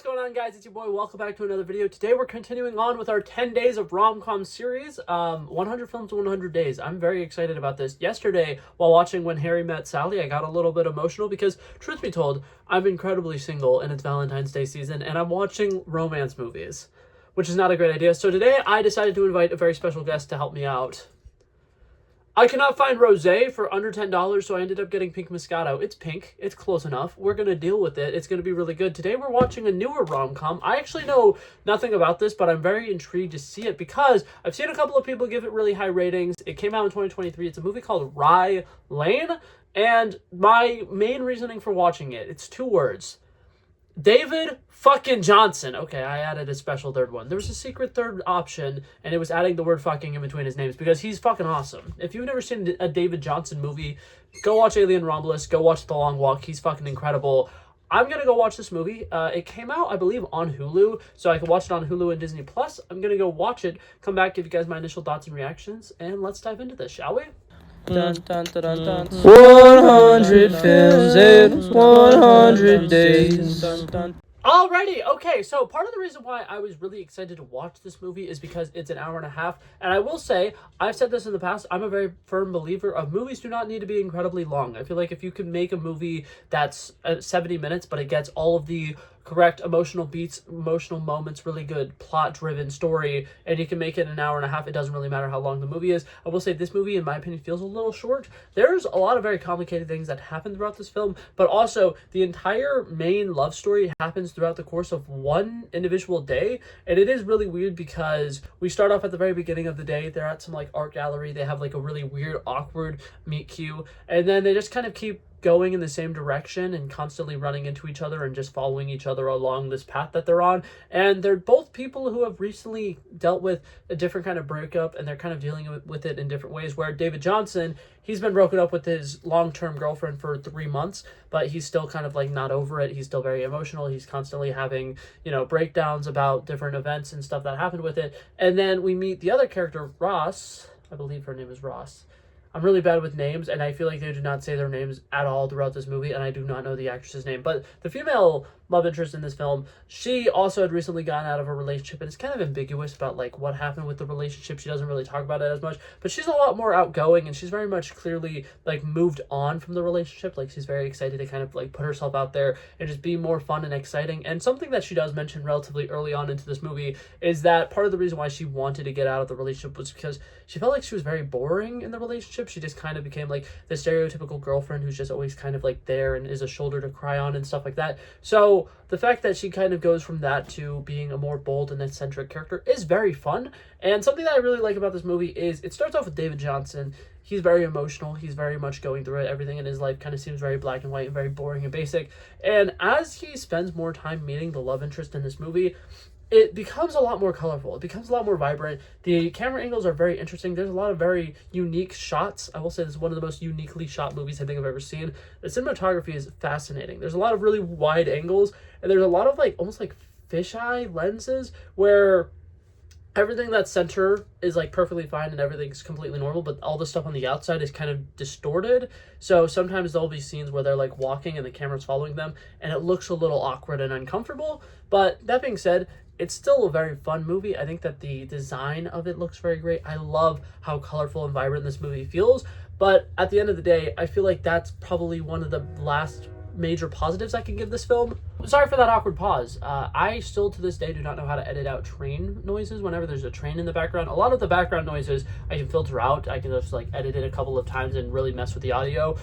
going on, guys? It's your boy. Welcome back to another video. Today we're continuing on with our 10 days of rom-com series, 100 films, 100 days. I'm very excited about this. Yesterday, while watching When Harry Met Sally, I got a little bit emotional because, truth be told, I'm incredibly single and it's Valentine's Day season, and I'm watching romance movies, which is not a great idea. So today, I decided to invite a very special guest to help me out. I cannot find rosé for under $10, so I ended up getting pink Moscato. It's pink. It's close enough. We're going to deal with it. It's going to be really good. Today, we're watching a newer rom-com. I actually know nothing about this, but I'm very intrigued to see it because I've seen a couple of people give it really high ratings. It came out in 2023. It's a movie called Rye Lane, and my main reasoning for watching it, it's two words. David fucking Johnson. Okay, I added a special third one. There was a secret third option, and it was adding the word fucking in between his names because he's fucking awesome. If you've never seen a David Johnson movie, go watch Alien Romulus, go watch The Long Walk. He's fucking incredible. I'm going to go watch this movie. It came out, I believe, on Hulu, so I can watch it on Hulu and Disney+. I'm going to go watch it, come back, give you guys my initial thoughts and reactions, and let's dive into this, shall we? Dun, dun, dun, dun, dun. 100 films in 100 days. Alrighty, okay, so part of the reason why I was really excited to watch this movie is because it's an hour and a half, and I will say, I've said this in the past, I'm a very firm believer of movies do not need to be incredibly long. I feel like if you can make a movie that's 70 minutes, but it gets all of the correct emotional beats, emotional moments, really good plot-driven story, and you can make it an hour and a half, it doesn't really matter how long the movie is. I will say this movie, in my opinion, feels a little short. There's a lot of very complicated things that happen throughout this film, but also the entire main love story happens throughout the course of one individual day, and it is really weird because we start off at the very beginning of the day. They're at some like art gallery. They have like a really weird, awkward meet cute, and then they just kind of keep going in the same direction and constantly running into each other and just following each other along this path that they're on. And they're both people who have recently dealt with a different kind of breakup, and they're kind of dealing with it in different ways, where David Johnson, he's been broken up with his long-term girlfriend for 3 months, but he's still kind of like not over it. He's still very emotional. He's constantly having, breakdowns about different events and stuff that happened with it. And then we meet the other character, Ross. I believe her name is Ross. I'm really bad with names, and I feel like they do not say their names at all throughout this movie, and I do not know the actress's name. But the female love interest in this film, she also had recently gotten out of a relationship, and it's kind of ambiguous about like what happened with the relationship. She doesn't really talk about it as much, but she's a lot more outgoing, and she's very much clearly like moved on from the relationship. Like she's very excited to kind of like put herself out there and just be more fun and exciting. And something that she does mention relatively early on into this movie is that part of the reason why she wanted to get out of the relationship was because she felt like she was very boring in the relationship. She just kind of became like the stereotypical girlfriend who's just always kind of like there and is a shoulder to cry on and stuff like that. So the fact that she kind of goes from that to being a more bold and eccentric character is very fun. And something that I really like about this movie is it starts off with David Johnson. He's very emotional. He's very much going through it. Everything in his life kind of seems very black and white and very boring and basic. And as he spends more time meeting the love interest in this movie, it becomes a lot more colorful. It becomes a lot more vibrant. The camera angles are very interesting. There's a lot of very unique shots. I will say this is one of the most uniquely shot movies I think I've ever seen. The cinematography is fascinating. There's a lot of really wide angles, and there's a lot of like almost like fisheye lenses where everything that's center is like perfectly fine and everything's completely normal, but all the stuff on the outside is kind of distorted. So sometimes there'll be scenes where they're like walking and the camera's following them, and it looks a little awkward and uncomfortable. But that being said, it's still a very fun movie. I think that the design of it looks very great. I love how colorful and vibrant this movie feels. But at the end of the day, I feel like that's probably one of the last major positives I can give this film. Sorry for that awkward pause. I still to this day do not know how to edit out train noises whenever there's a train in the background. A lot of the background noises I can filter out. I can just like edit it a couple of times and really mess with the audio.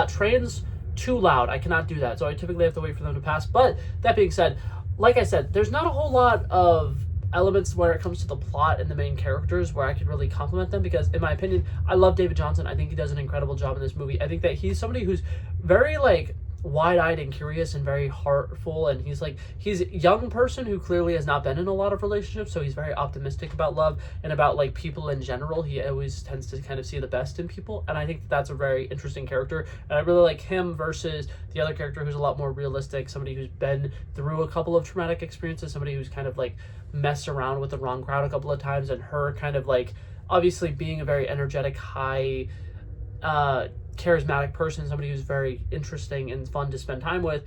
Trains, too loud. I cannot do that. So I typically have to wait for them to pass. But that being said, like I said, there's not a whole lot of elements where it comes to the plot and the main characters where I could really compliment them because, in my opinion, I love David Johnson. I think he does an incredible job in this movie. I think that he's somebody who's very, like, wide-eyed and curious and very heartful, and he's a young person who clearly has not been in a lot of relationships, so he's very optimistic about love and about like people in general. He always tends to kind of see the best in people, and I think that's a very interesting character, and I really like him versus the other character who's a lot more realistic, somebody who's been through a couple of traumatic experiences, somebody who's kind of like messed around with the wrong crowd a couple of times, and her kind of like obviously being a very energetic, high charismatic person, somebody who's very interesting and fun to spend time with,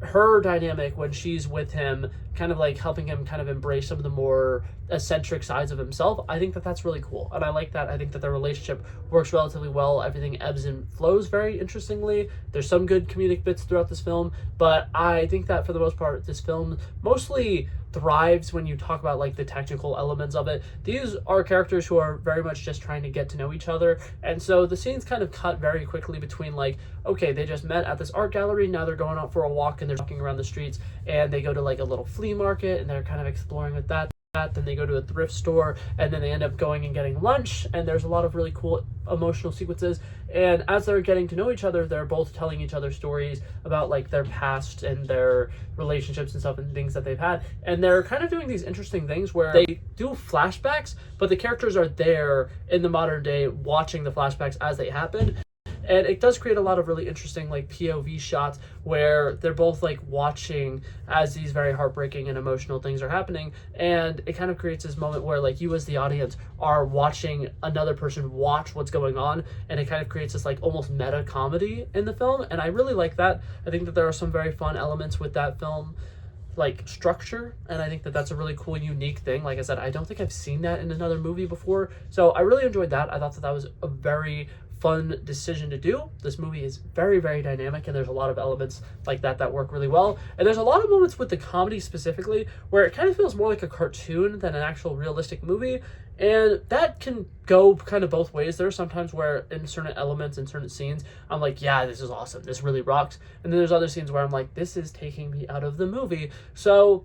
her dynamic when she's with him, kind of like helping him kind of embrace some of the more eccentric sides of himself, I think that that's really cool. And I like that. I think that their relationship works relatively well. Everything ebbs and flows very interestingly. There's some good comedic bits throughout this film, but I think that for the most part, this film mostly thrives when you talk about like the technical elements of it. These are characters who are very much just trying to get to know each other, and so the scenes kind of cut very quickly between like, okay, they just met at this art gallery, now they're going out for a walk and they're walking around the streets, and they go to like a little flea market and they're kind of exploring with that. Then they go to a thrift store, and then they end up going and getting lunch, and there's a lot of really cool emotional sequences. And as they're getting to know each other, they're both telling each other stories about like their past and their relationships and stuff and things that they've had, and they're kind of doing these interesting things where they do flashbacks, but the characters are there in the modern day watching the flashbacks as they happen. And it does create a lot of really interesting like POV shots where they're both like watching as these very heartbreaking and emotional things are happening. And it kind of creates this moment where like you as the audience are watching another person watch what's going on. And it kind of creates this like almost meta comedy in the film. And I really like that. I think that there are some very fun elements with that film, like structure, and I think that that's a really cool, unique thing. Like I said, I don't think I've seen that in another movie before, so I really enjoyed that. I thought that that was a very fun decision to do. This movie is very, very dynamic, and there's a lot of elements like that that work really well. And there's a lot of moments with the comedy specifically where it kind of feels more like a cartoon than an actual realistic movie, and that can go kind of both ways. There are sometimes where in certain elements and certain scenes I'm like, yeah, this is awesome, this really rocks, and then there's other scenes where I'm like, this is taking me out of the movie. So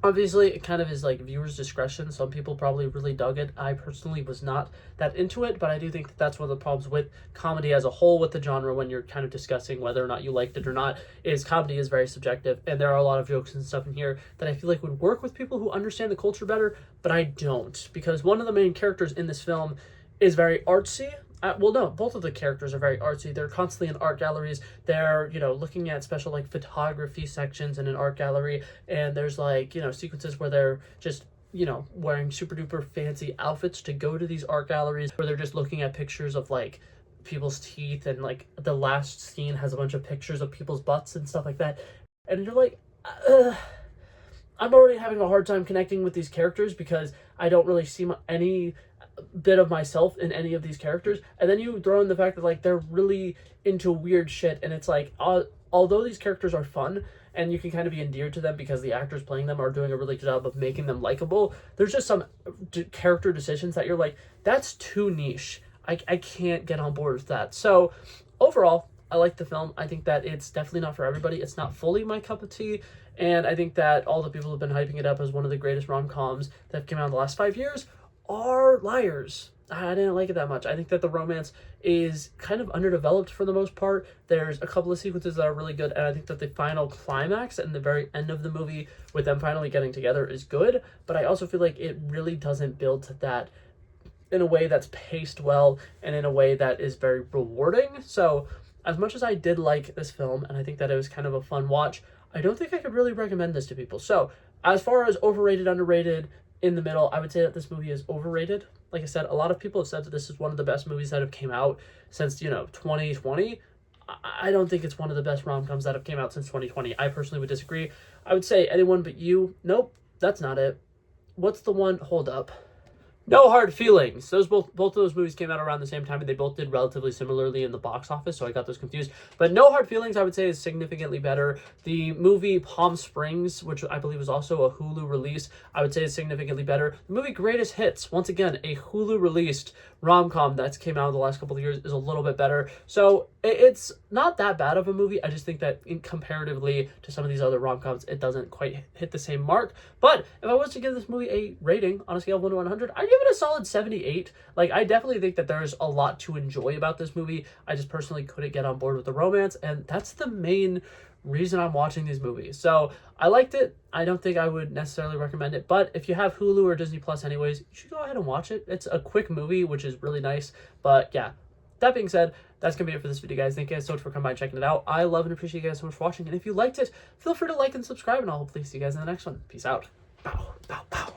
obviously, it kind of is like viewers' discretion. Some people probably really dug it. I personally was not that into it, but I do think that that's one of the problems with comedy as a whole with the genre when you're kind of discussing whether or not you liked it or not, is comedy is very subjective, and there are a lot of jokes and stuff in here that I feel like would work with people who understand the culture better, but I don't, because one of the main characters in this film is very artsy. Well, no, both of the characters are very artsy. They're constantly in art galleries. They're, you know, looking at special, like, photography sections in an art gallery. And there's, like, you know, sequences where they're just, you know, wearing super duper fancy outfits to go to these art galleries, where they're just looking at pictures of, like, people's teeth. And, like, the last scene has a bunch of pictures of people's butts and stuff like that. And you're like, I'm already having a hard time connecting with these characters because I don't really see any bit of myself in any of these characters. And then you throw in the fact that like they're really into weird shit, and it's like, although these characters are fun and you can kind of be endeared to them because the actors playing them are doing a really good job of making them likable, there's just some character decisions that you're like, that's too niche. I can't get on board with that. So overall, I like the film. I think that it's definitely not for everybody. It's not fully my cup of tea, and I think that all the people who've been hyping it up as one of the greatest rom-coms that have come out in the last 5 years are liars. I didn't like it that much. I think that the romance is kind of underdeveloped for the most part. There's a couple of sequences that are really good, and I think that the final climax and the very end of the movie with them finally getting together is good, but I also feel like it really doesn't build to that in a way that's paced well and in a way that is very rewarding. So as much as I did like this film, and I think that it was kind of a fun watch, I don't think I could really recommend this to people. So as far as overrated, underrated, in the middle, I would say that this movie is overrated. Like I said, a lot of people have said that this is one of the best movies that have came out since, 2020. I don't think it's one of the best rom-coms that have came out since 2020. I personally would disagree. I would say Anyone But You. Nope, that's not it. What's the one? Hold up. No Hard Feelings. Those both of those movies came out around the same time, and they both did relatively similarly in the box office, so I got those confused. But No Hard Feelings, I would say, is significantly better. The movie Palm Springs, which I believe was also a Hulu release, I would say is significantly better. The movie Greatest Hits, once again, a Hulu released rom-com that's came out in the last couple of years, is a little bit better. So it's not that bad of a movie. I just think that comparatively to some of these other rom-coms, it doesn't quite hit the same mark. But if I was to give this movie a rating on a scale of 1 to 100, I'd give it a solid 78. Like, I definitely think that there's a lot to enjoy about this movie. I just personally couldn't get on board with the romance, and that's the main reason I'm watching these movies. So I liked it. I don't think I would necessarily recommend it, but if you have Hulu or Disney Plus anyways, you should go ahead and watch it. It's a quick movie, which is really nice. But yeah, that being said, that's gonna be it for this video, guys. Thank you guys so much for coming by and checking it out. I love and appreciate you guys so much for watching, and if you liked it, feel free to like and subscribe, and I'll hopefully see you guys in the next one. Peace out. Bow, bow, bow.